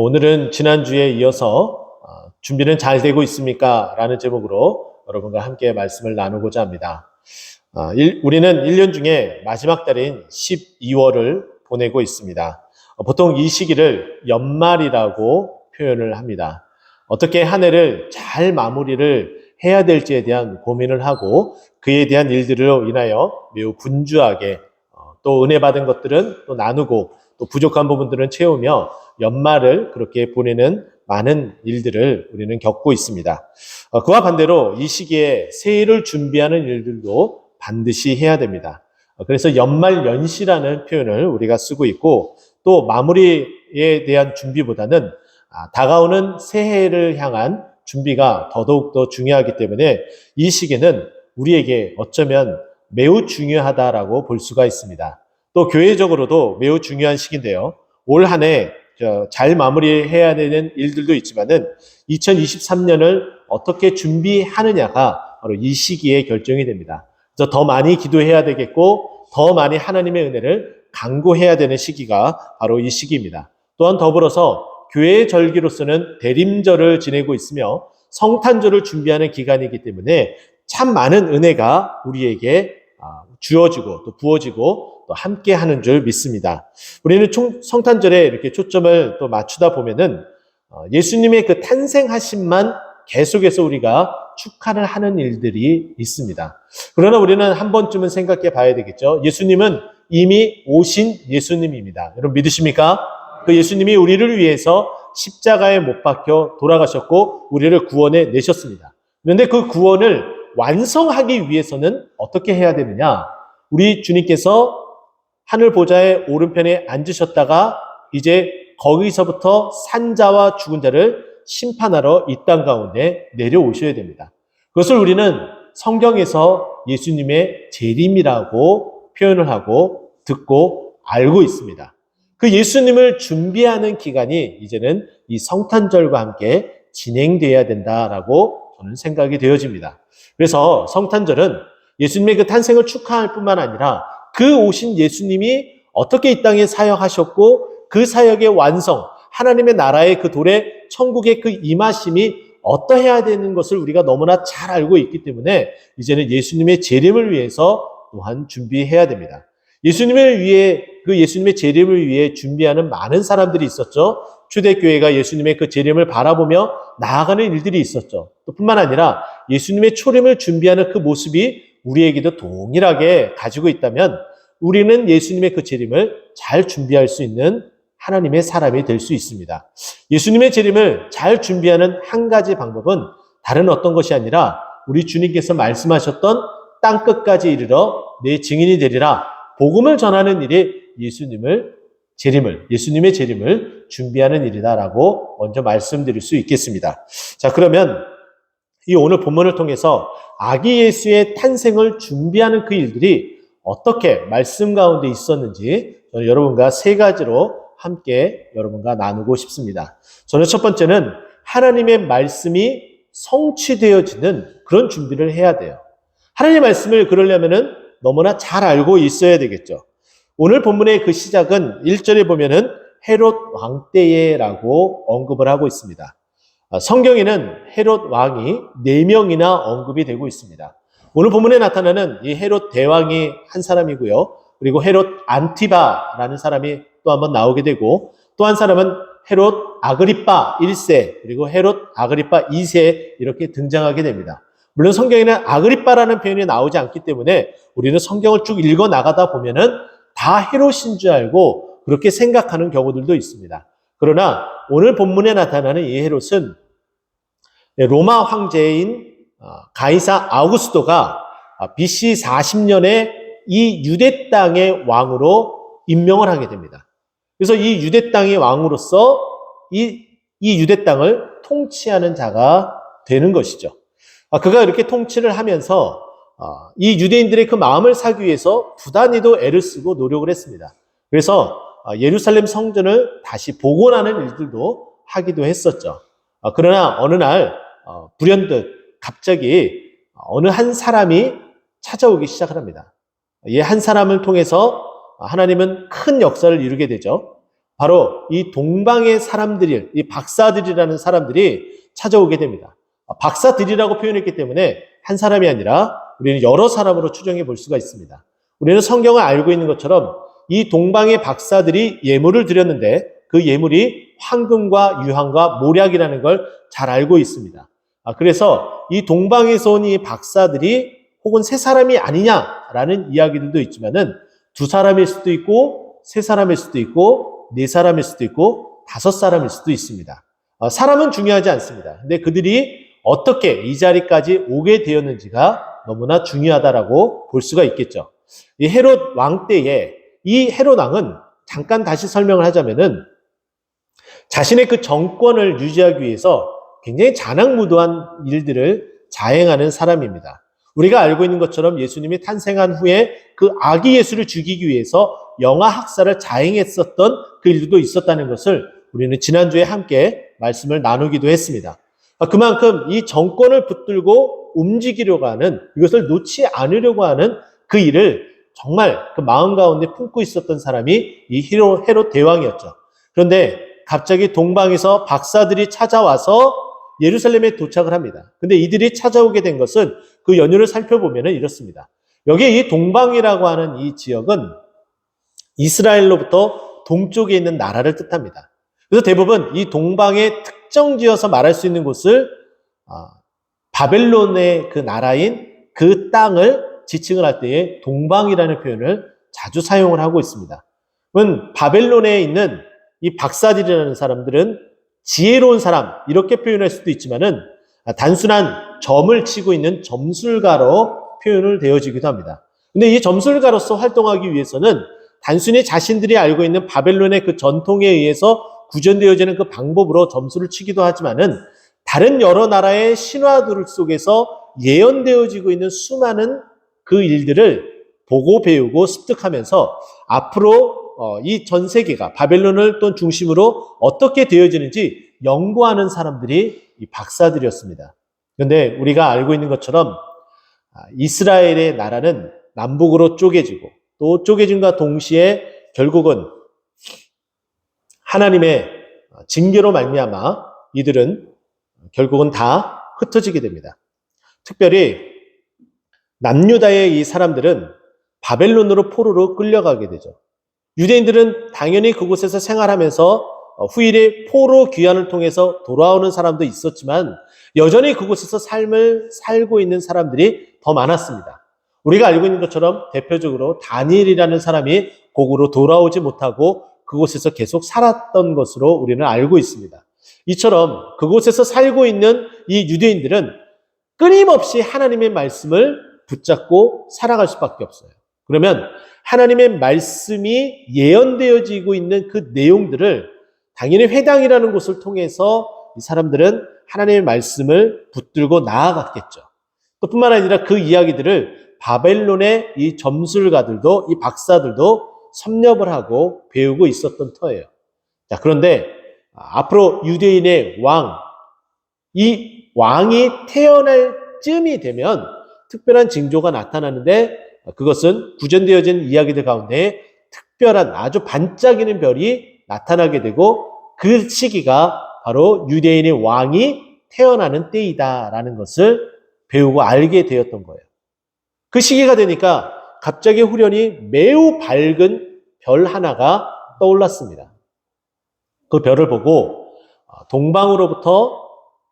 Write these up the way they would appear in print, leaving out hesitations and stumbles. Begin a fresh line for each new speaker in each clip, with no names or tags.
오늘은 지난주에 이어서 준비는 잘 되고 있습니까? 라는 제목으로 여러분과 함께 말씀을 나누고자 합니다. 우리는 1년 중에 마지막 달인 12월을 보내고 있습니다. 보통 이 시기를 연말이라고 표현을 합니다. 어떻게 한 해를 잘 마무리를 해야 될지에 대한 고민을 하고 그에 대한 일들로 인하여 매우 분주하게 또 은혜 받은 것들은 또 나누고 또 부족한 부분들은 채우며 연말을 그렇게 보내는 많은 일들을 우리는 겪고 있습니다. 그와 반대로 이 시기에 새해를 준비하는 일들도 반드시 해야 됩니다. 그래서 연말연시라는 표현을 우리가 쓰고 있고 또 마무리에 대한 준비보다는 다가오는 새해를 향한 준비가 더더욱 중요하기 때문에 이 시기는 우리에게 어쩌면 매우 중요하다라고 볼 수가 있습니다. 또 교회적으로도 매우 중요한 시기인데요. 올 한 해 잘 마무리해야 되는 일들도 있지만은 2023년을 어떻게 준비하느냐가 바로 이 시기에 결정이 됩니다. 그래서 더 많이 기도해야 되겠고 더 많이 하나님의 은혜를 간구해야 되는 시기가 바로 이 시기입니다. 또한 더불어서 교회의 절기로서는 대림절을 지내고 있으며 성탄절을 준비하는 기간이기 때문에 참 많은 은혜가 우리에게 주어지고 또 부어지고 또 함께 하는 줄 믿습니다. 우리는 성탄절에 이렇게 초점을 또 맞추다 보면은 예수님의 그 탄생하심만 계속해서 우리가 축하를 하는 일들이 있습니다. 그러나 우리는 한 번쯤은 생각해 봐야 되겠죠. 예수님은 이미 오신 예수님입니다. 여러분 믿으십니까? 그 예수님이 우리를 위해서 십자가에 못 박혀 돌아가셨고 우리를 구원해 내셨습니다. 그런데 그 구원을 완성하기 위해서는 어떻게 해야 되느냐? 우리 주님께서 하늘 보좌의 오른편에 앉으셨다가 이제 거기서부터 산자와 죽은 자를 심판하러 이 땅 가운데 내려오셔야 됩니다. 그것을 우리는 성경에서 예수님의 재림이라고 표현을 하고 듣고 알고 있습니다. 그 예수님을 준비하는 기간이 이제는 이 성탄절과 함께 진행돼야 된다라고 저는 생각이 되어집니다. 그래서 성탄절은 예수님의 그 탄생을 축하할 뿐만 아니라 그 오신 예수님이 어떻게 이 땅에 사역하셨고 그 사역의 완성, 하나님의 나라의 그 도래 천국의 그 임하심이 어떠해야 되는 것을 우리가 너무나 잘 알고 있기 때문에 이제는 예수님의 재림을 위해서 또한 준비해야 됩니다. 예수님의 재림을 위해 준비하는 많은 사람들이 있었죠. 초대교회가 예수님의 그 재림을 바라보며 나아가는 일들이 있었죠. 또 뿐만 아니라 예수님의 초림을 준비하는 그 모습이 우리에게도 동일하게 가지고 있다면 우리는 예수님의 그 재림을 잘 준비할 수 있는 하나님의 사람이 될 수 있습니다. 예수님의 재림을 잘 준비하는 한 가지 방법은 다른 어떤 것이 아니라 우리 주님께서 말씀하셨던 땅끝까지 이르러 내 증인이 되리라 복음을 전하는 일이 예수님의 재림을 준비하는 일이다라고 먼저 말씀드릴 수 있겠습니다. 자, 그러면 이 오늘 본문을 통해서 아기 예수의 탄생을 준비하는 그 일들이 어떻게 말씀 가운데 있었는지 저는 여러분과 세 가지로 함께 여러분과 나누고 싶습니다. 저는 첫 번째는 하나님의 말씀이 성취되어지는 그런 준비를 해야 돼요. 하나님의 말씀을 그러려면은 너무나 잘 알고 있어야 되겠죠. 오늘 본문의 그 시작은 1절에 보면은 헤롯 왕 때에라고 언급을 하고 있습니다. 성경에는 헤롯 왕이 4명이나 언급이 되고 있습니다. 오늘 본문에 나타나는 이 헤롯 대왕이 한 사람이고요. 그리고 헤롯 안티바라는 사람이 또 한 번 나오게 되고 또 한 사람은 헤롯 아그리빠 1세 그리고 헤롯 아그리빠 2세 이렇게 등장하게 됩니다. 물론 성경에는 아그리빠라는 표현이 나오지 않기 때문에 우리는 성경을 쭉 읽어 나가다 보면은 다 헤롯인 줄 알고 그렇게 생각하는 경우들도 있습니다. 그러나 오늘 본문에 나타나는 이 헤롯은 로마 황제인 가이사 아우구스토가 BC 40년에 이 유대 땅의 왕으로 임명을 하게 됩니다. 그래서 이 유대 땅의 왕으로서 이 유대 땅을 통치하는 자가 되는 것이죠. 그가 이렇게 통치를 하면서 이 유대인들의 그 마음을 사기 위해서 부단히도 애를 쓰고 노력을 했습니다. 그래서 예루살렘 성전을 다시 복원하는 일들도 하기도 했었죠. 그러나 어느 날 불현듯 갑자기 어느 한 사람이 찾아오기 시작을 합니다. 이 한 사람을 통해서 하나님은 큰 역사를 이루게 되죠. 바로 이 동방의 사람들이, 이 박사들이라는 사람들이 찾아오게 됩니다. 박사들이라고 표현했기 때문에 한 사람이 아니라 우리는 여러 사람으로 추정해 볼 수가 있습니다. 우리는 성경을 알고 있는 것처럼 이 동방의 박사들이 예물을 드렸는데 그 예물이 황금과 유황과 모략이라는 걸 잘 알고 있습니다. 그래서 이 동방에서 온 이 박사들이 혹은 세 사람이 아니냐라는 이야기들도 있지만은 두 사람일 수도 있고 세 사람일 수도 있고 네 사람일 수도 있고 다섯 사람일 수도 있습니다. 사람은 중요하지 않습니다. 근데 그들이 어떻게 이 자리까지 오게 되었는지가 너무나 중요하다라고 볼 수가 있겠죠. 이 헤롯 왕 때에 이 헤롯 왕은 잠깐 다시 설명을 하자면은 자신의 그 정권을 유지하기 위해서 굉장히 잔악무도한 일들을 자행하는 사람입니다. 우리가 알고 있는 것처럼 예수님이 탄생한 후에 그 아기 예수를 죽이기 위해서 영아 학살을 자행했었던 그 일도 있었다는 것을 우리는 지난주에 함께 말씀을 나누기도 했습니다. 그만큼 이 정권을 붙들고 움직이려고 하는, 이것을 놓지 않으려고 하는 그 일을 정말 그 마음 가운데 품고 있었던 사람이 이 헤롯 대왕이었죠. 그런데 갑자기 동방에서 박사들이 찾아와서 예루살렘에 도착을 합니다. 근데 이들이 찾아오게 된 것은 그 연유를 살펴보면 이렇습니다. 여기 이 동방이라고 하는 이 지역은 이스라엘로부터 동쪽에 있는 나라를 뜻합니다. 그래서 대부분 이 동방에 특정 지어서 말할 수 있는 곳을 바벨론의 그 나라인 그 땅을 지칭을 할 때에 동방이라는 표현을 자주 사용을 하고 있습니다. 그러면 바벨론에 있는 이 박사들이라는 사람들은 지혜로운 사람 이렇게 표현할 수도 있지만은 단순한 점을 치고 있는 점술가로 표현을 되어지기도 합니다. 근데 이 점술가로서 활동하기 위해서는 단순히 자신들이 알고 있는 바벨론의 그 전통에 의해서 구현되어지는 그 방법으로 점수를 치기도 하지만은 다른 여러 나라의 신화들 속에서 예언되어지고 있는 수많은 그 일들을 보고 배우고 습득하면서 앞으로 이 전 세계가 바벨론을 또 중심으로 어떻게 되어지는지 연구하는 사람들이 이 박사들이었습니다. 그런데 우리가 알고 있는 것처럼 이스라엘의 나라는 남북으로 쪼개지고 또 쪼개짐과 동시에 결국은 하나님의 징계로 말미암아 이들은 결국은 다 흩어지게 됩니다. 특별히 남유다의 이 사람들은 바벨론으로 포로로 끌려가게 되죠. 유대인들은 당연히 그곳에서 생활하면서 후일에 포로 귀환을 통해서 돌아오는 사람도 있었지만 여전히 그곳에서 삶을 살고 있는 사람들이 더 많았습니다. 우리가 알고 있는 것처럼 대표적으로 다니엘이라는 사람이 고국으로 돌아오지 못하고 그곳에서 계속 살았던 것으로 우리는 알고 있습니다. 이처럼 그곳에서 살고 있는 이 유대인들은 끊임없이 하나님의 말씀을 붙잡고 살아갈 수밖에 없어요. 그러면 하나님의 말씀이 예언되어지고 있는 그 내용들을 당연히 회당이라는 곳을 통해서 이 사람들은 하나님의 말씀을 붙들고 나아갔겠죠. 또 뿐만 아니라 그 이야기들을 바벨론의 이 점술가들도 이 박사들도 섭렵을 하고 배우고 있었던 터예요. 자, 그런데 앞으로 유대인의 왕, 이 왕이 태어날 쯤이 되면 특별한 징조가 나타나는데 그것은 구전되어진 이야기들 가운데 특별한 아주 반짝이는 별이 나타나게 되고 그 시기가 바로 유대인의 왕이 태어나는 때이다라는 것을 배우고 알게 되었던 거예요. 그 시기가 되니까 갑자기 후련히 매우 밝은 별 하나가 떠올랐습니다. 그 별을 보고 동방으로부터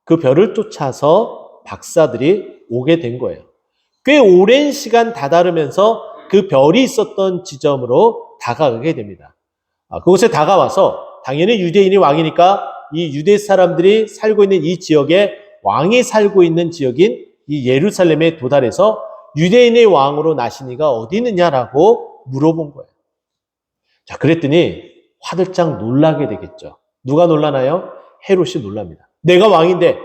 그 별을 쫓아서 박사들이 오게 된 거예요. 꽤 오랜 시간 다다르면서 그 별이 있었던 지점으로 다가가게 됩니다. 그곳에 다가와서 당연히 유대인이 왕이니까 이 유대 사람들이 살고 있는 이 지역에 왕이 살고 있는 지역인 이 예루살렘에 도달해서 유대인의 왕으로 나신 이가 어디 있느냐라고 물어본 거예요. 자, 그랬더니 화들짝 놀라게 되겠죠. 누가 놀라나요? 헤롯이 놀랍니다. 내가 왕인데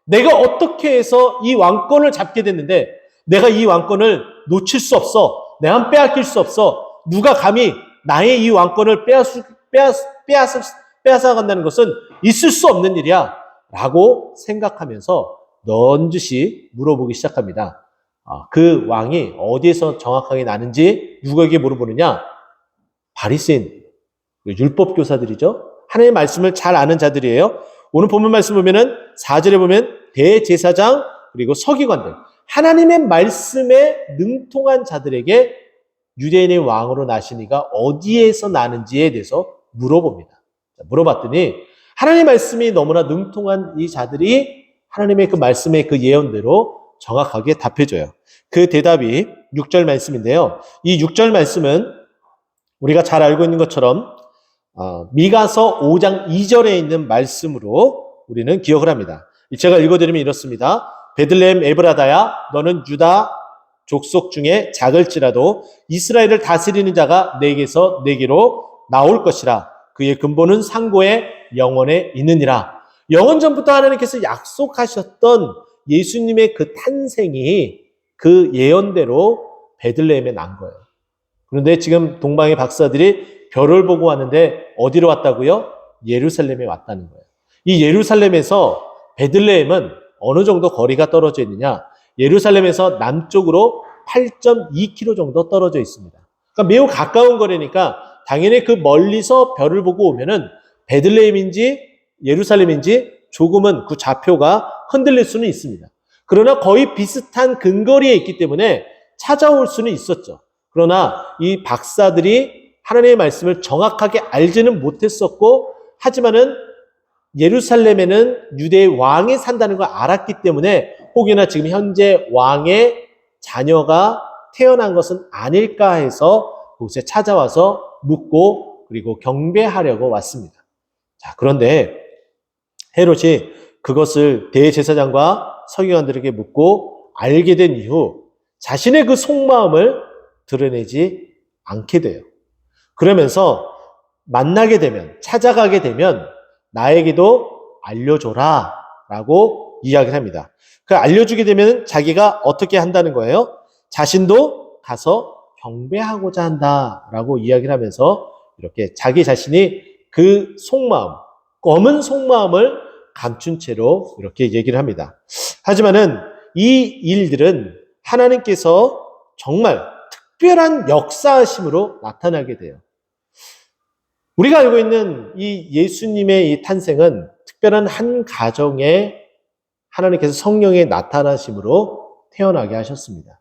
내가 어떻게 해서 이 왕권을 잡게 됐는데 내가 이 왕권을 놓칠 수 없어. 내가 빼앗길 수 없어. 누가 감히 나의 이 왕권을 빼앗아간다는 것은 있을 수 없는 일이야. 라고 생각하면서 넌지시 물어보기 시작합니다. 그 왕이 어디에서 정확하게 나는지 누구에게 물어보느냐? 바리새인. 율법 교사들이죠. 하나님의 말씀을 잘 아는 자들이에요. 오늘 본문 말씀 보면은 4절에 보면 대제사장 그리고 서기관들, 하나님의 말씀에 능통한 자들에게 유대인의 왕으로 나시니가 어디에서 나는지에 대해서 물어봅니다. 물어봤더니 하나님의 말씀이 너무나 능통한 이 자들이 하나님의 그 말씀의 그 예언대로 정확하게 답해줘요. 그 대답이 6절 말씀인데요. 이 6절 말씀은 우리가 잘 알고 있는 것처럼 미가서 5장 2절에 있는 말씀으로 우리는 기억을 합니다. 제가 읽어드리면 이렇습니다. 베들레헴 에브라다야, 너는 유다 족속 중에 작을지라도 이스라엘을 다스리는 자가 내게로 나올 것이라. 그의 근본은 상고의 영원에 있느니라. 영원 전부터 하나님께서 약속하셨던 예수님의 그 탄생이 그 예언대로 베들레헴에 난 거예요. 그런데 지금 동방의 박사들이 별을 보고 왔는데 어디로 왔다고요? 예루살렘에 왔다는 거예요. 이 예루살렘에서 베들레헴은 어느 정도 거리가 떨어져 있느냐? 예루살렘에서 남쪽으로 8.2km 정도 떨어져 있습니다. 그러니까 매우 가까운 거리니까 당연히 그 멀리서 별을 보고 오면은 베들레헴인지 예루살렘인지 조금은 그 좌표가 흔들릴 수는 있습니다. 그러나 거의 비슷한 근거리에 있기 때문에 찾아올 수는 있었죠. 그러나 이 박사들이 하나님의 말씀을 정확하게 알지는 못했었고, 하지만은 예루살렘에는 유대의 왕이 산다는 걸 알았기 때문에 혹여나 지금 현재 왕의 자녀가 태어난 것은 아닐까 해서 그곳에 찾아와서 묻고 그리고 경배하려고 왔습니다. 자, 그런데 헤롯이 그것을 대제사장과 서기관들에게 묻고 알게 된 이후 자신의 그 속마음을 드러내지 않게 돼요. 그러면서 만나게 되면, 찾아가게 되면 나에게도 알려줘라 라고 이야기를 합니다. 그 알려주게 되면 자기가 어떻게 한다는 거예요? 자신도 가서 경배하고자 한다라고 이야기를 하면서 이렇게 자기 자신이 그 속마음, 검은 속마음을 감춘 채로 이렇게 얘기를 합니다. 하지만은 이 일들은 하나님께서 정말 특별한 역사하심으로 나타나게 돼요. 우리가 알고 있는 이 예수님의 이 탄생은 특별한 한 가정에 하나님께서 성령의 나타나심으로 태어나게 하셨습니다.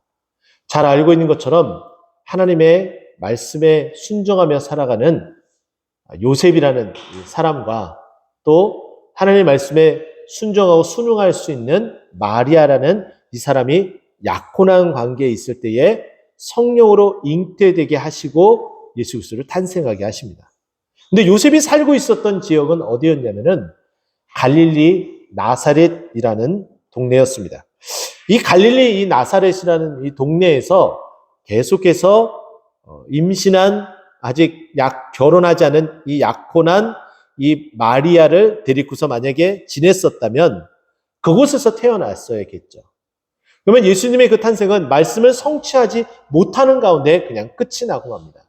잘 알고 있는 것처럼 하나님의 말씀에 순종하며 살아가는 요셉이라는 사람과 또 하나님의 말씀에 순종하고 순응할 수 있는 마리아라는 이 사람이 약혼한 관계에 있을 때에 성령으로 잉태되게 하시고 예수 그리스도를 탄생하게 하십니다. 근데 요셉이 살고 있었던 지역은 어디였냐면은 갈릴리 나사렛이라는 동네였습니다. 이 갈릴리 이 나사렛이라는 이 동네에서 계속해서 임신한 아직 결혼하지 않은 이 약혼한 이 마리아를 데리고서 만약에 지냈었다면 그곳에서 태어났어야겠죠. 그러면 예수님의 그 탄생은 말씀을 성취하지 못하는 가운데 그냥 끝이 나고 맙니다.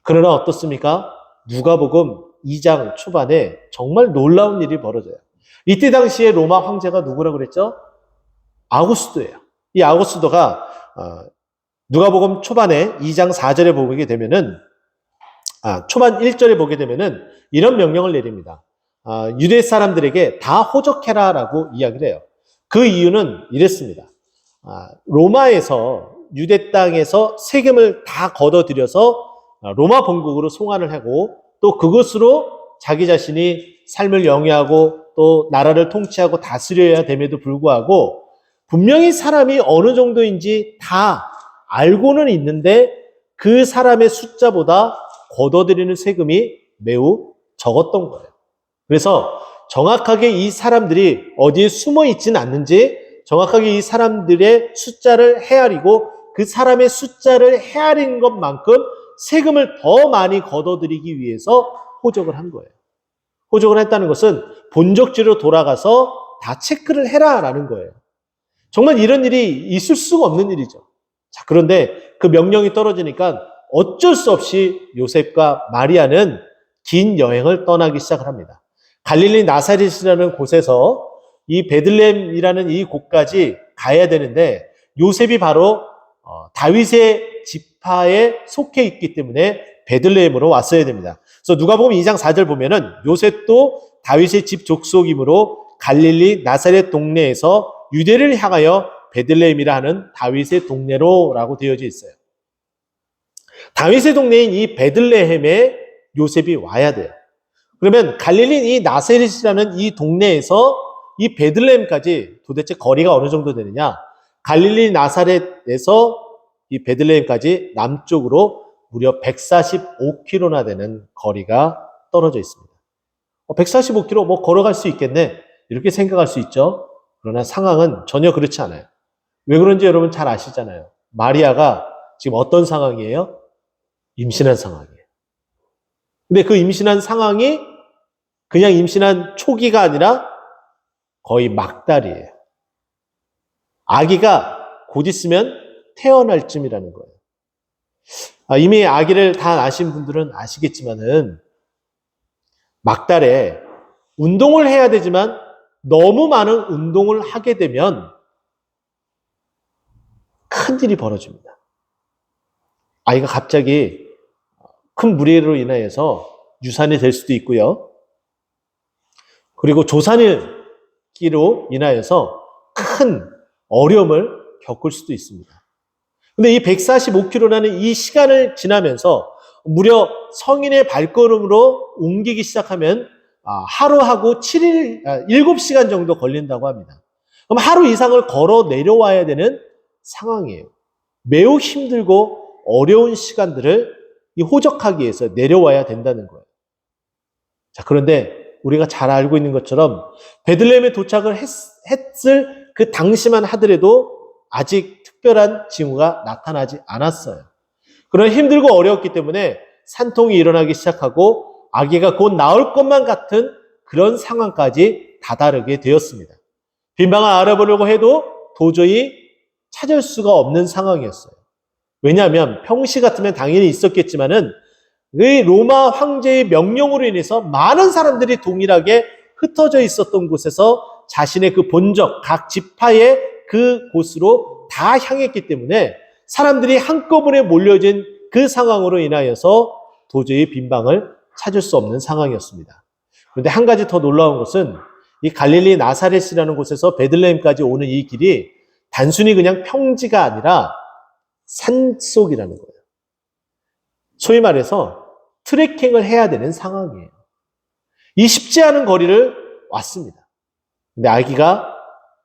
그러나 어떻습니까? 누가복음 2장 초반에 정말 놀라운 일이 벌어져요. 이때 당시에 로마 황제가 누구라고 그랬죠? 아우구스도예요. 이 아우구스도가 누가복음 초반에 2장 4절에 보게 되면은 초반 1절에 보게 되면은 이런 명령을 내립니다. 유대 사람들에게 다 호적해라라고 이야기를 해요. 그 이유는 이랬습니다. 로마에서 유대 땅에서 세금을 다 걷어들여서 로마 본국으로 송환을 하고 또 그것으로 자기 자신이 삶을 영위하고 또 나라를 통치하고 다스려야 됨에도 불구하고 분명히 사람이 어느 정도인지 다 알고는 있는데 그 사람의 숫자보다 걷어들이는 세금이 매우 적었던 거예요. 그래서 정확하게 이 사람들이 어디에 숨어 있지는 않는지 정확하게 이 사람들의 숫자를 헤아리고 그 사람의 숫자를 헤아린 것만큼 세금을 더 많이 걷어들이기 위해서 호적을 한 거예요. 호적을 했다는 것은 본적지로 돌아가서 다 체크를 해라라는 거예요. 정말 이런 일이 있을 수가 없는 일이죠. 자, 그런데 그 명령이 떨어지니까 어쩔 수 없이 요셉과 마리아는 긴 여행을 떠나기 시작을 합니다. 갈릴리 나사렛이라는 곳에서 이 베들레헴이라는 이 곳까지 가야 되는데 요셉이 바로 다윗의 지파에 속해 있기 때문에 베들레헴으로 왔어야 됩니다. 그래서 누가복음 2장 4절 보면은 요셉도 다윗의 집 족속이므로 갈릴리 나사렛 동네에서 유대를 향하여 베들레헴이라 하는 다윗의 동네로라고 되어져 있어요. 다윗의 동네인 이 베들레헴에 요셉이 와야 돼요. 그러면 갈릴리 이 나사렛이라는 이 동네에서 이 베들레헴까지 도대체 거리가 어느 정도 되느냐? 갈릴리 나사렛에서 이 베들레헴까지 남쪽으로 무려 145km나 되는 거리가 떨어져 있습니다. 145km 뭐 걸어갈 수 있겠네 이렇게 생각할 수 있죠. 그러나 상황은 전혀 그렇지 않아요. 왜 그런지 여러분 잘 아시잖아요. 마리아가 지금 어떤 상황이에요? 임신한 상황이에요. 근데 그 임신한 상황이 그냥 임신한 초기가 아니라 거의 막달이에요. 아기가 곧 있으면 태어날 쯤이라는 거예요. 이미 아기를 다 낳으신 분들은 아시겠지만은 막달에 운동을 해야 되지만 너무 많은 운동을 하게 되면 큰일이 벌어집니다. 아이가 갑자기 큰 무리로 인하여서 유산이 될 수도 있고요. 그리고 조산일기로 인하여서 큰 어려움을 겪을 수도 있습니다. 근데 이 145km라는 이 시간을 지나면서 무려 성인의 발걸음으로 옮기기 시작하면 하루하고 7시간 정도 걸린다고 합니다. 그럼 하루 이상을 걸어 내려와야 되는 상황이에요. 매우 힘들고 어려운 시간들을 호적하기 위해서 내려와야 된다는 거예요. 자, 그런데 우리가 잘 알고 있는 것처럼 베들레헴에 도착을 했을 그 당시만 하더라도 아직 특별한 징후가 나타나지 않았어요. 그런 힘들고 어려웠기 때문에 산통이 일어나기 시작하고 아기가 곧 나올 것만 같은 그런 상황까지 다다르게 되었습니다. 빈방을 알아보려고 해도 도저히 찾을 수가 없는 상황이었어요. 왜냐하면 평시 같으면 당연히 있었겠지만은 이 로마 황제의 명령으로 인해서 많은 사람들이 동일하게 흩어져 있었던 곳에서 자신의 그 본적, 각 지파의 그 곳으로 다 향했기 때문에 사람들이 한꺼번에 몰려진 그 상황으로 인하여서 도저히 빈방을 찾을 수 없는 상황이었습니다. 그런데 한 가지 더 놀라운 것은 이 갈릴리 나사렛이라는 곳에서 베들레헴까지 오는 이 길이 단순히 그냥 평지가 아니라 산속이라는 거예요. 소위 말해서 트레킹을 해야 되는 상황이에요. 이 쉽지 않은 거리를 왔습니다. 근데 아기가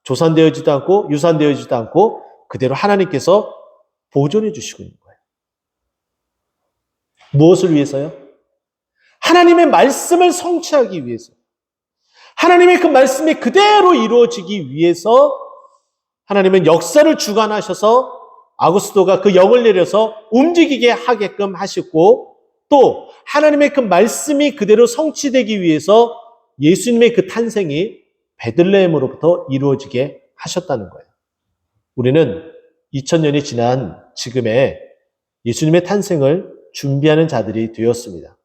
조산되어지도 않고 유산되어지도 않고 그대로 하나님께서 보존해 주시고 있는 거예요. 무엇을 위해서요? 하나님의 말씀을 성취하기 위해서. 하나님의 그 말씀이 그대로 이루어지기 위해서 하나님은 역사를 주관하셔서 아구스도가 그 영을 내려서 움직이게 하게끔 하셨고 또 하나님의 그 말씀이 그대로 성취되기 위해서 예수님의 그 탄생이 베들레헴으로부터 이루어지게 하셨다는 거예요. 우리는 2000년이 지난 지금의 예수님의 탄생을 준비하는 자들이 되었습니다.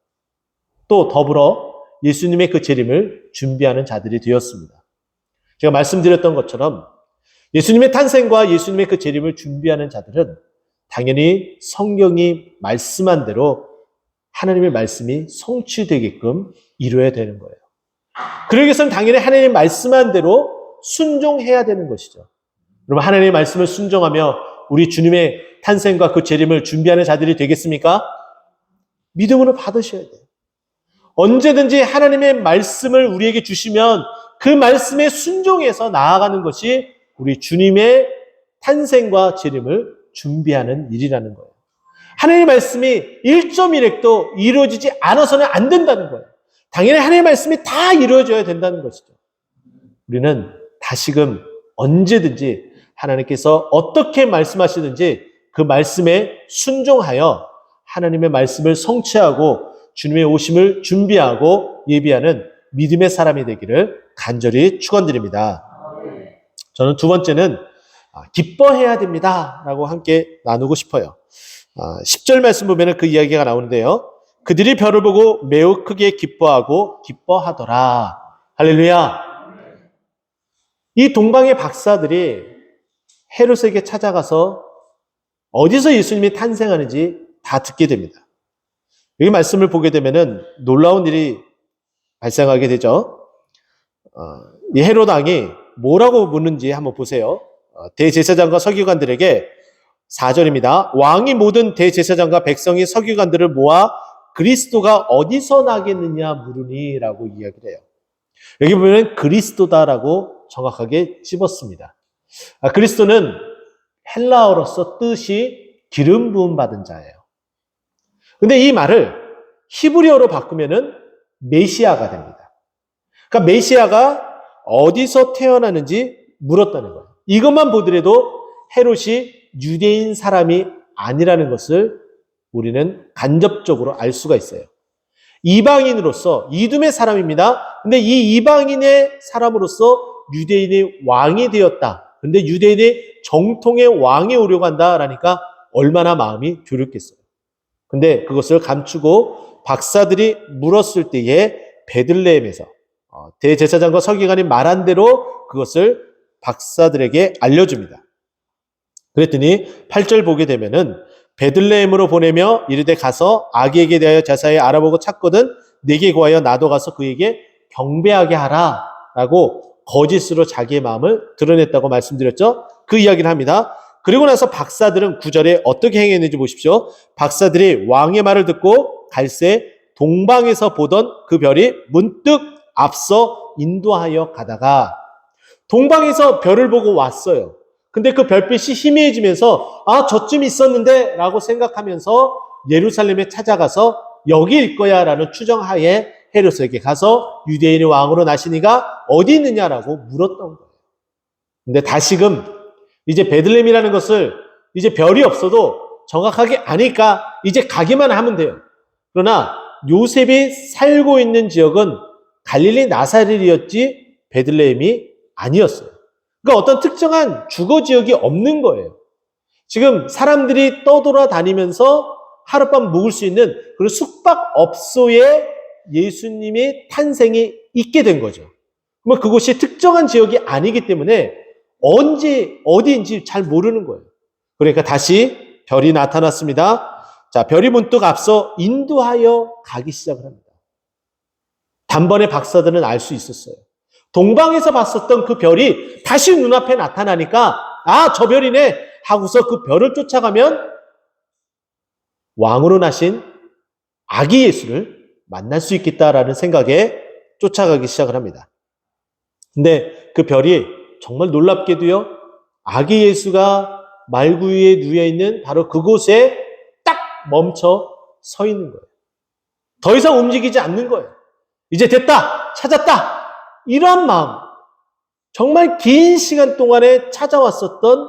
또 더불어 예수님의 그 재림을 준비하는 자들이 되었습니다. 제가 말씀드렸던 것처럼 예수님의 탄생과 예수님의 그 재림을 준비하는 자들은 당연히 성경이 말씀한 대로 하나님의 말씀이 성취되게끔 이루어야 되는 거예요. 그러기 위해서는 당연히 하나님의 말씀한 대로 순종해야 되는 것이죠. 여러분 하나님의 말씀을 순종하며 우리 주님의 탄생과 그 재림을 준비하는 자들이 되겠습니까? 믿음으로 받으셔야 돼요. 언제든지 하나님의 말씀을 우리에게 주시면 그 말씀에 순종해서 나아가는 것이 우리 주님의 탄생과 재림을 준비하는 일이라는 거예요. 하나님의 말씀이 1.1획도 이루어지지 않아서는 안 된다는 거예요. 당연히 하나님의 말씀이 다 이루어져야 된다는 것이죠. 우리는 다시금 언제든지 하나님께서 어떻게 말씀하시든지 그 말씀에 순종하여 하나님의 말씀을 성취하고 주님의 오심을 준비하고 예비하는 믿음의 사람이 되기를 간절히 축원드립니다. 저는 두 번째는 기뻐해야 됩니다 라고 함께 나누고 싶어요. 10절 말씀 보면 그 이야기가 나오는데요. 그들이 별을 보고 매우 크게 기뻐하고 기뻐하더라. 할렐루야. 이 동방의 박사들이 헤롯에게 찾아가서 어디서 예수님이 탄생하는지 다 듣게 됩니다. 여기 말씀을 보게 되면은 놀라운 일이 발생하게 되죠. 이 헤롯 왕이 뭐라고 묻는지 한번 보세요. 대제사장과 서기관들에게 4절입니다. 왕이 모든 대제사장과 백성이 서기관들을 모아 그리스도가 어디서 나겠느냐 물으니라고 이야기를 해요. 여기 보면 그리스도다라고 정확하게 집었습니다. 그리스도는 헬라어로서 뜻이 기름 부음 받은 자예요. 근데 이 말을 히브리어로 바꾸면은 메시아가 됩니다. 그러니까 메시아가 어디서 태어나는지 물었다는 거예요. 이것만 보더라도 헤롯이 유대인 사람이 아니라는 것을 우리는 간접적으로 알 수가 있어요. 이방인으로서 이둠의 사람입니다. 근데 이 이방인의 사람으로서 유대인의 왕이 되었다. 근데 유대인의 정통의 왕이 오려고 한다라니까 얼마나 마음이 졸였겠어요. 근데 그것을 감추고 박사들이 물었을 때에 베들레헴에서 대제사장과 서기관이 말한 대로 그것을 박사들에게 알려줍니다. 그랬더니 8절 보게 되면은 베들레헴으로 보내며 이르되 가서 아기에게 대하여 자세히 알아보고 찾거든 내게 구하여 나도 가서 그에게 경배하게 하라 라고 거짓으로 자기의 마음을 드러냈다고 말씀드렸죠. 그 이야기를 합니다. 그리고 나서 박사들은 9절에 어떻게 행했는지 보십시오. 박사들이 왕의 말을 듣고 갈새 동방에서 보던 그 별이 문득 앞서 인도하여 가다가 동방에서 별을 보고 왔어요. 근데 그 별빛이 희미해지면서 저쯤 있었는데 라고 생각하면서 예루살렘에 찾아가서 여기일 거야 라는 추정하에 헤롯에게 가서 유대인의 왕으로 나시니가 어디 있느냐라고 물었던 거예요. 근데 다시금 이제 베들레헴이라는 것을 이제 별이 없어도 정확하게 아니까 이제 가기만 하면 돼요. 그러나 요셉이 살고 있는 지역은 갈릴리 나사렛이었지 베들레헴이 아니었어요. 그러니까 어떤 특정한 주거 지역이 없는 거예요. 지금 사람들이 떠돌아다니면서 하룻밤 묵을 수 있는 그런 숙박업소에 예수님의 탄생이 있게 된 거죠. 그러면 그곳이 특정한 지역이 아니기 때문에 언제 어디인지 잘 모르는 거예요. 그러니까 다시 별이 나타났습니다. 자, 별이 문득 앞서 인도하여 가기 시작을 합니다. 단번에 박사들은 알 수 있었어요. 동방에서 봤었던 그 별이 다시 눈앞에 나타나니까 저 별이네 하고서 그 별을 쫓아가면 왕으로 나신 아기 예수를 만날 수 있겠다라는 생각에 쫓아가기 시작을 합니다. 근데 그 별이 정말 놀랍게도요, 아기 예수가 말구 위에 누워 있는 바로 그곳에 딱 멈춰 서 있는 거예요. 더 이상 움직이지 않는 거예요. 이제 됐다, 찾았다. 이러한 마음, 정말 긴 시간 동안에 찾아왔었던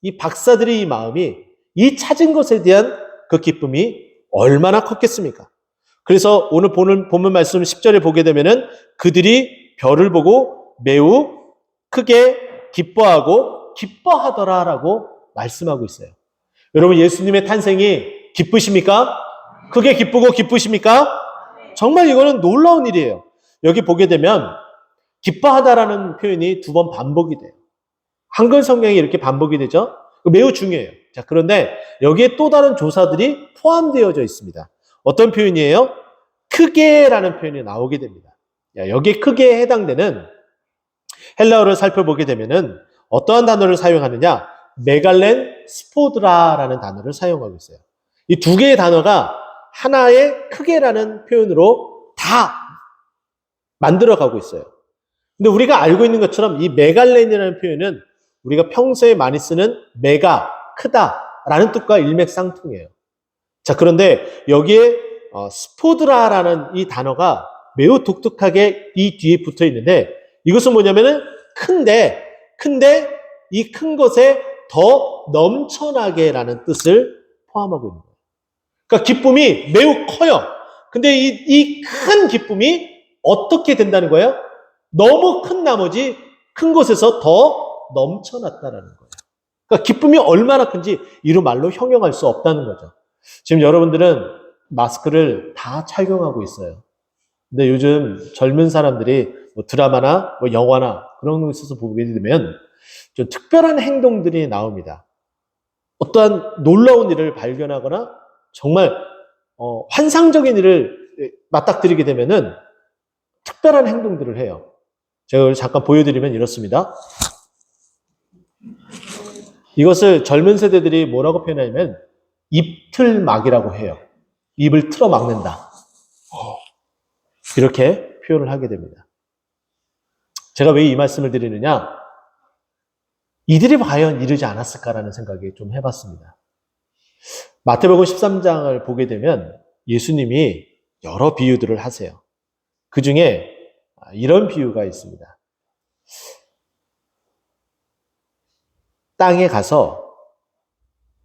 이 박사들의 이 마음이 이 찾은 것에 대한 그 기쁨이 얼마나 컸겠습니까? 그래서 오늘 본문 말씀 10절에 보게 되면은 그들이 별을 보고 매우 크게 기뻐하더라라고 말씀하고 있어요. 여러분, 예수님의 탄생이 기쁘십니까? 크게 기쁘고 기쁘십니까? 정말 이거는 놀라운 일이에요. 여기 보게 되면 기뻐하다라는 표현이 2번 반복이 돼요. 한글 성경이 이렇게 반복이 되죠? 매우 중요해요. 자, 그런데 여기에 또 다른 조사들이 포함되어져 있습니다. 어떤 표현이에요? 크게라는 표현이 나오게 됩니다. 여기에 크게에 해당되는 헬라어를 살펴보게 되면은 어떠한 단어를 사용하느냐? 메갈렌 스포드라라는 단어를 사용하고 있어요. 이 두 개의 단어가 하나의 크게라는 표현으로 다 만들어가고 있어요. 근데 우리가 알고 있는 것처럼 이 메갈렌이라는 표현은 우리가 평소에 많이 쓰는 메가, 크다라는 뜻과 일맥상통해요. 자, 그런데 여기에 스포드라라는 이 단어가 매우 독특하게 이 뒤에 붙어 있는데 이것은 뭐냐면은 큰데 이 큰 것에 더 넘쳐나게라는 뜻을 포함하고 있는 거예요. 그러니까 기쁨이 매우 커요. 근데 이 큰 기쁨이 어떻게 된다는 거예요? 너무 큰 나머지 큰 곳에서 더 넘쳐났다는 거예요. 그러니까 기쁨이 얼마나 큰지 이루 말로 형용할 수 없다는 거죠. 지금 여러분들은 마스크를 다 착용하고 있어요. 근데 요즘 젊은 사람들이 뭐 드라마나 뭐 영화나 그런 거 있어서 보게 되면 좀 특별한 행동들이 나옵니다. 어떠한 놀라운 일을 발견하거나 정말 환상적인 일을 맞닥뜨리게 되면은 특별한 행동들을 해요. 제가 잠깐 보여드리면 이렇습니다. 이것을 젊은 세대들이 뭐라고 표현하냐면 입틀막이라고 해요. 입을 틀어 막는다. 이렇게 표현을 하게 됩니다. 제가 왜 이 말씀을 드리느냐? 이들이 과연 이르지 않았을까라는 생각이 좀 해봤습니다. 마태복음 13장을 보게 되면 예수님이 여러 비유들을 하세요. 그 중에 이런 비유가 있습니다. 땅에 가서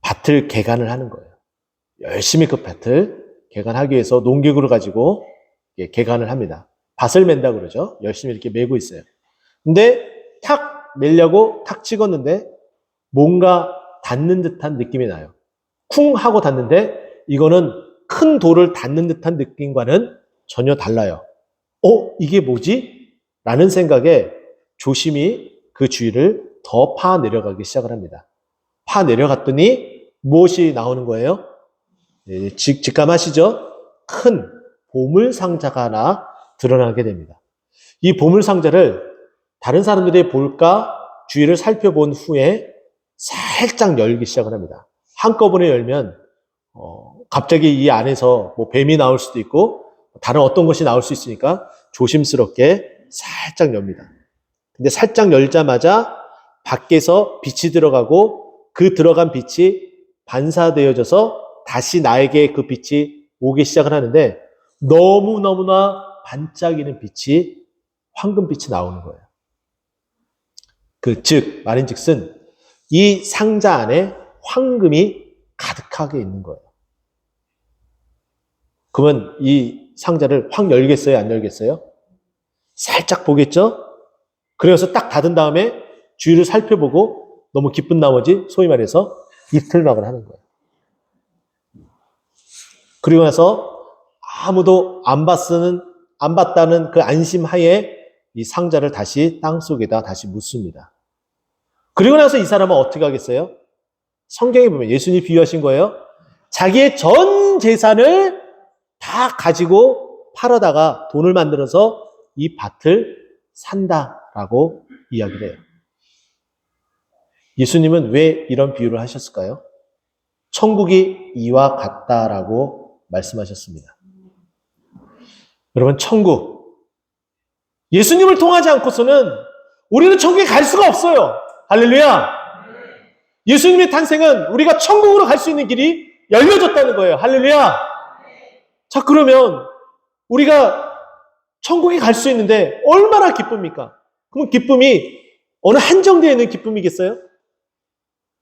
밭을 개간을 하는 거예요. 열심히 그 밭을 개간하기 위해서 농기구를 가지고 개간을 합니다. 밭을 맨다 그러죠. 열심히 이렇게 메고 있어요. 근데 탁 매려고 탁 찍었는데 뭔가 닿는 듯한 느낌이 나요. 쿵 하고 닿는데 이거는 큰 돌을 닿는 듯한 느낌과는 전혀 달라요. 이게 뭐지? 라는 생각에 조심히 그 주위를 더 파 내려가기 시작을 합니다. 파 내려갔더니 무엇이 나오는 거예요? 직감하시죠? 큰 보물상자가 하나 드러나게 됩니다. 이 보물상자를 다른 사람들이 볼까 주위를 살펴본 후에 살짝 열기 시작을 합니다. 한꺼번에 열면 갑자기 이 안에서 뭐 뱀이 나올 수도 있고 다른 어떤 것이 나올 수 있으니까 조심스럽게 살짝 엽니다. 근데 살짝 열자마자 밖에서 빛이 들어가고 그 들어간 빛이 반사되어져서 다시 나에게 그 빛이 오기 시작을 하는데 너무너무나 반짝이는 빛이 황금빛이 나오는 거예요. 말인즉슨 이 상자 안에 황금이 가득하게 있는 거예요. 그러면 이 상자를 확 열겠어요? 안 열겠어요? 살짝 보겠죠? 그래서 딱 닫은 다음에 주위를 살펴보고 너무 기쁜 나머지 소위 말해서 입틀막을 하는 거예요. 그리고 나서 아무도 안 봤다는 그 안심하에 이 상자를 다시 땅속에다 다시 묻습니다. 그리고 나서 이 사람은 어떻게 하겠어요? 성경에 보면 예수님이 비유하신 거예요. 자기의 전 재산을 다 가지고 팔아다가 돈을 만들어서 이 밭을 산다라고 이야기를 해요. 예수님은 왜 이런 비유를 하셨을까요? 천국이 이와 같다라고 말씀하셨습니다. 여러분, 천국. 예수님을 통하지 않고서는 우리는 천국에 갈 수가 없어요. 할렐루야! 예수님의 탄생은 우리가 천국으로 갈 수 있는 길이 열려졌다는 거예요. 할렐루야! 자, 그러면 우리가 천국에 갈 수 있는데 얼마나 기쁩니까? 그럼 기쁨이 어느 한정되어 있는 기쁨이겠어요?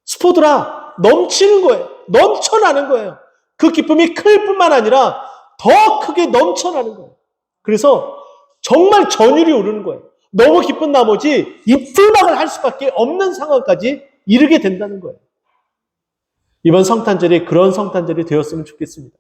스포드라 넘치는 거예요. 넘쳐나는 거예요. 그 기쁨이 클 뿐만 아니라 더 크게 넘쳐나는 거예요. 그래서 정말 전율이 오르는 거예요. 너무 기쁜 나머지 입틀막을 할 수밖에 없는 상황까지 이르게 된다는 거예요. 이번 성탄절이 그런 성탄절이 되었으면 좋겠습니다.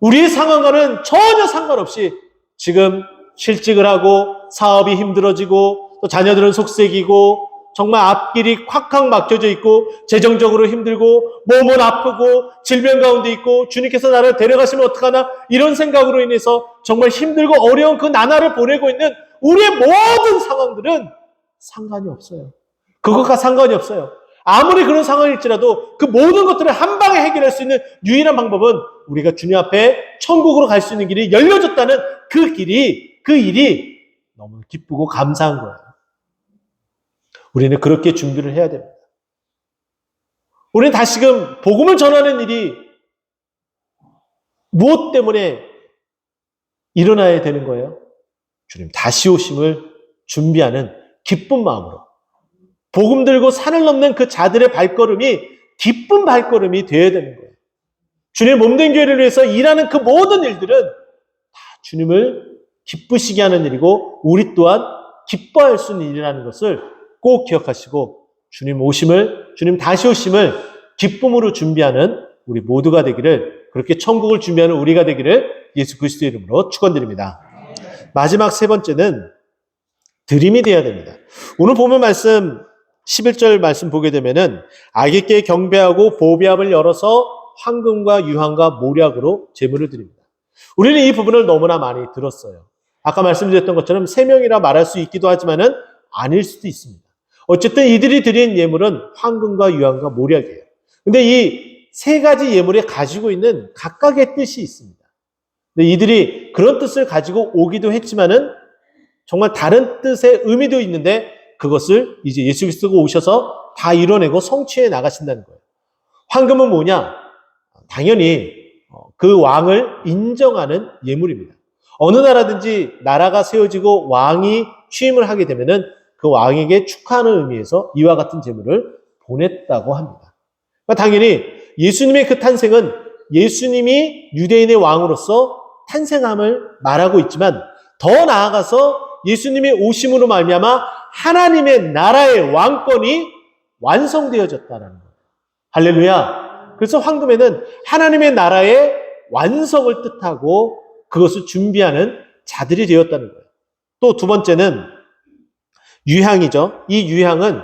우리의 상황과는 전혀 상관없이 지금 실직을 하고 사업이 힘들어지고 또 자녀들은 속색이고 정말 앞길이 콱콱 막혀져 있고 재정적으로 힘들고 몸은 아프고 질병 가운데 있고 주님께서 나를 데려가시면 어떡하나 이런 생각으로 인해서 정말 힘들고 어려운 그 나날을 보내고 있는 우리의 모든 상황들은 상관이 없어요. 그것과 상관이 없어요. 아무리 그런 상황일지라도 그 모든 것들을 한 방에 해결할 수 있는 유일한 방법은 우리가 주님 앞에 천국으로 갈 수 있는 길이 열려졌다는 그 일이 너무 기쁘고 감사한 거예요. 우리는 그렇게 준비를 해야 됩니다. 우리는 다시금 복음을 전하는 일이 무엇 때문에 일어나야 되는 거예요? 주님 다시 오심을 준비하는 기쁜 마음으로 복음 들고 산을 넘는 그 자들의 발걸음이 기쁜 발걸음이 되어야 되는 거예요. 주님의 몸된 교회를 위해서 일하는 그 모든 일들은 다 주님을 기쁘시게 하는 일이고 우리 또한 기뻐할 수 있는 일이라는 것을 꼭 기억하시고 주님 다시 오심을 기쁨으로 준비하는 우리 모두가 되기를, 그렇게 천국을 준비하는 우리가 되기를 예수 그리스도의 이름으로 축원드립니다. 마지막 세 번째는 드림이 되어야 됩니다. 오늘 보면 말씀 11절 말씀 보게 되면은 악에게 경배하고 보배함을 열어서 황금과 유황과 모략으로 제물을 드립니다. 우리는 이 부분을 너무나 많이 들었어요. 아까 말씀드렸던 것처럼 세 명이라 말할 수 있기도 하지만은 아닐 수도 있습니다. 어쨌든 이들이 드린 예물은 황금과 유황과 모략이에요. 근데 이 세 가지 예물에 가지고 있는 각각의 뜻이 있습니다. 근데 이들이 그런 뜻을 가지고 오기도 했지만은 정말 다른 뜻의 의미도 있는데 그것을 이제 예수 그리스도가 오셔서 다 이뤄내고 성취해 나가신다는 거예요. 황금은 뭐냐? 당연히 그 왕을 인정하는 예물입니다. 어느 나라든지 나라가 세워지고 왕이 취임을 하게 되면은 그 왕에게 축하하는 의미에서 이와 같은 제물을 보냈다고 합니다. 그러니까 당연히 예수님의 그 탄생은 예수님이 유대인의 왕으로서 탄생함을 말하고 있지만 더 나아가서 예수님의 오심으로 말미암아 하나님의 나라의 왕권이 완성되어졌다는 거예요. 할렐루야. 그래서 황금에는 하나님의 나라의 완성을 뜻하고 그것을 준비하는 자들이 되었다는 거예요. 또 두 번째는 유향이죠. 이 유향은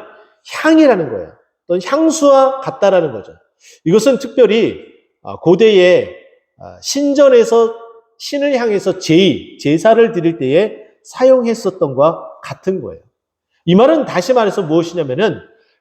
향이라는 거예요. 또는 향수와 같다라는 거죠. 이것은 특별히 고대의 신전에서 신을 향해서 제사를 드릴 때에 사용했었던 것과 같은 거예요. 이 말은 다시 말해서 무엇이냐면은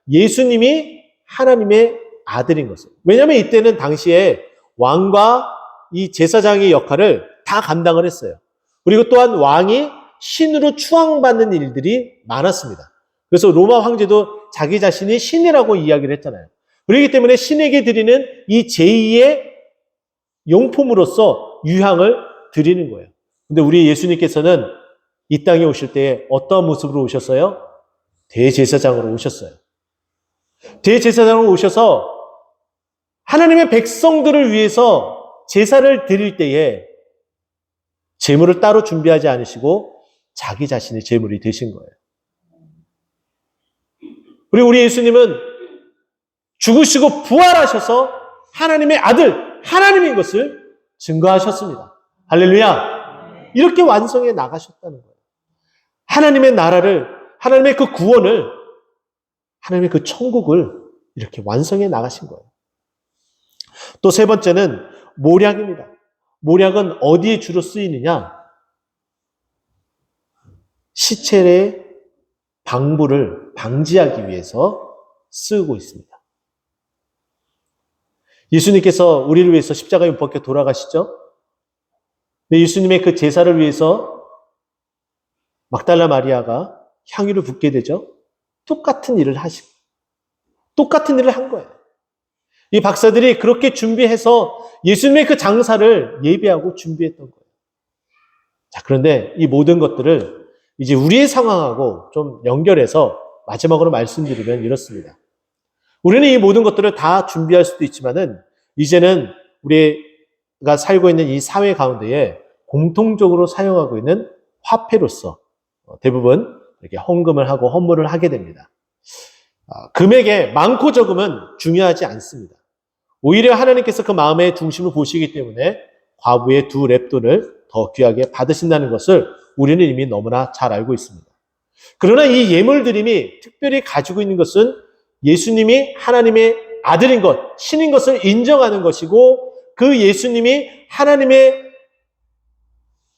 예수님이 하나님의 아들인 것이에요. 왜냐하면 이때는 당시에 왕과 이 제사장의 역할을 다 감당을 했어요. 그리고 또한 왕이 신으로 추앙받는 일들이 많았습니다. 그래서 로마 황제도 자기 자신이 신이라고 이야기를 했잖아요. 그렇기 때문에 신에게 드리는 이 제2의 용품으로서 유향을 드리는 거예요. 근데 우리 예수님께서는 이 땅에 오실 때 어떤 모습으로 오셨어요? 대제사장으로 오셨어요. 대제사장으로 오셔서 하나님의 백성들을 위해서 제사를 드릴 때에 제물을 따로 준비하지 않으시고 자기 자신의 제물이 되신 거예요. 그리고 우리 예수님은 죽으시고 부활하셔서 하나님의 아들, 하나님인 것을 증거하셨습니다. 할렐루야. 이렇게 완성해 나가셨다는 거예요. 하나님의 나라를, 하나님의 그 구원을, 하나님의 그 천국을 이렇게 완성해 나가신 거예요. 또 세 번째는 모략입니다. 모략은 어디에 주로 쓰이느냐? 시체의 방부를 방지하기 위해서 쓰고 있습니다. 예수님께서 우리를 위해서 십자가에 못 박혀 돌아가시죠? 예수님의 그 제사를 위해서 막달라 마리아가 향유를 붓게 되죠? 똑같은 일을 하시고, 똑같은 일을 한 거예요. 이 박사들이 그렇게 준비해서 예수님의 그 장사를 예비하고 준비했던 거예요. 자, 그런데 이 모든 것들을 이제 우리의 상황하고 좀 연결해서 마지막으로 말씀드리면 이렇습니다. 우리는 이 모든 것들을 다 준비할 수도 있지만은 이제는 우리가 살고 있는 이 사회 가운데에 공통적으로 사용하고 있는 화폐로서 대부분 이렇게 헌금을 하고 헌물을 하게 됩니다. 금액의 많고 적음은 중요하지 않습니다. 오히려 하나님께서 그 마음의 중심을 보시기 때문에 과부의 2렙돈을 더 귀하게 받으신다는 것을 우리는 이미 너무나 잘 알고 있습니다. 그러나 이 예물드림이 특별히 가지고 있는 것은 예수님이 하나님의 아들인 것, 신인 것을 인정하는 것이고 그 예수님이 하나님의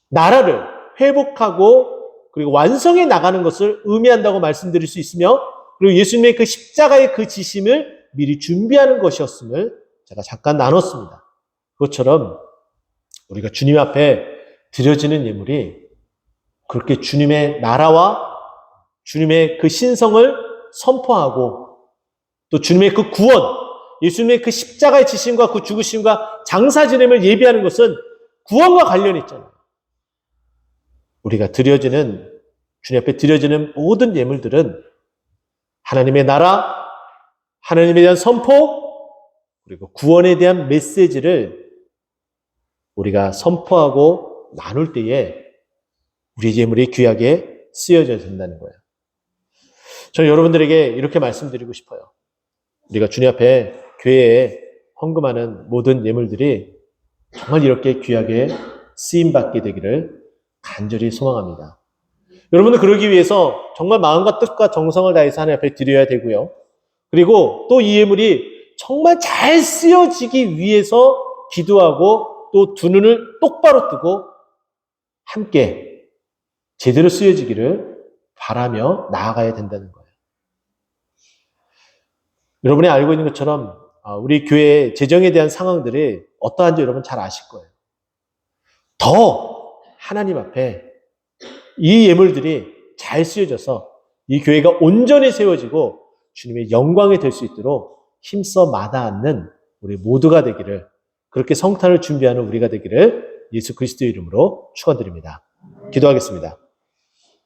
나라를 회복하고 그리고 완성해 나가는 것을 의미한다고 말씀드릴 수 있으며 그리고 예수님의 그 십자가의 그 지심을 미리 준비하는 것이었음을 제가 잠깐 나눴습니다. 그것처럼 우리가 주님 앞에 드려지는 예물이 그렇게 주님의 나라와 주님의 그 신성을 선포하고 또 주님의 그 구원, 예수님의 그 십자가의 지심과 그 죽으심과 장사 지냄을 예비하는 것은 구원과 관련이 있잖아요. 우리가 드려지는 주님 앞에 드려지는 모든 예물들은 하나님의 나라, 하나님에 대한 선포, 그리고 구원에 대한 메시지를 우리가 선포하고 나눌 때에 우리 예물이 귀하게 쓰여져야 된다는 거예요. 저는 여러분들에게 이렇게 말씀드리고 싶어요. 우리가 주님 앞에 교회에 헌금하는 모든 예물들이 정말 이렇게 귀하게 쓰임받게 되기를 간절히 소망합니다. 여러분들 그러기 위해서 정말 마음과 뜻과 정성을 다해서 하나님 앞에 드려야 되고요. 그리고 또 이 예물이 정말 잘 쓰여지기 위해서 기도하고 또 두 눈을 똑바로 뜨고 함께 제대로 쓰여지기를 바라며 나아가야 된다는 거예요. 여러분이 알고 있는 것처럼 우리 교회의 재정에 대한 상황들이 어떠한지 여러분 잘 아실 거예요. 더 하나님 앞에 이 예물들이 잘 쓰여져서 이 교회가 온전히 세워지고 주님의 영광이 될 수 있도록 힘써 마다않는 우리 모두가 되기를, 그렇게 성탄을 준비하는 우리가 되기를 예수 그리스도의 이름으로 축원드립니다. 기도하겠습니다.